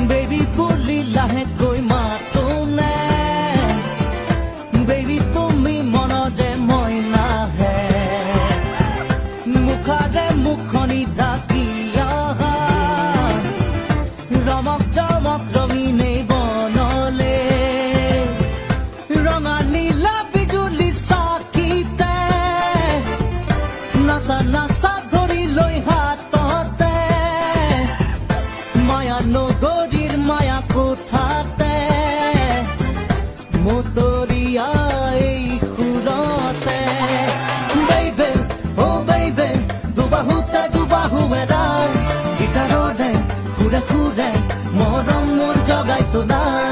baby বুলি লাহেকৈ মাতো নে বেবি তুমি মনতে মই নাহে মুখৰে মুখনি ঢাকি অহা ৰমক জমক ৰঙিনে বনলে ৰঙা নীলা বিজুলি চাকিতে নাচা নাচা ধৰি লৈ হাততে মায়া নগৰীৰ মায়া কোঠাতে মতৰিয়া এই সুৰতে বেইবে অ বেইবে দুবাহু এৰাই গীটাৰৰে সুৰে সুৰে মৰম মোৰ জগাই তো নাই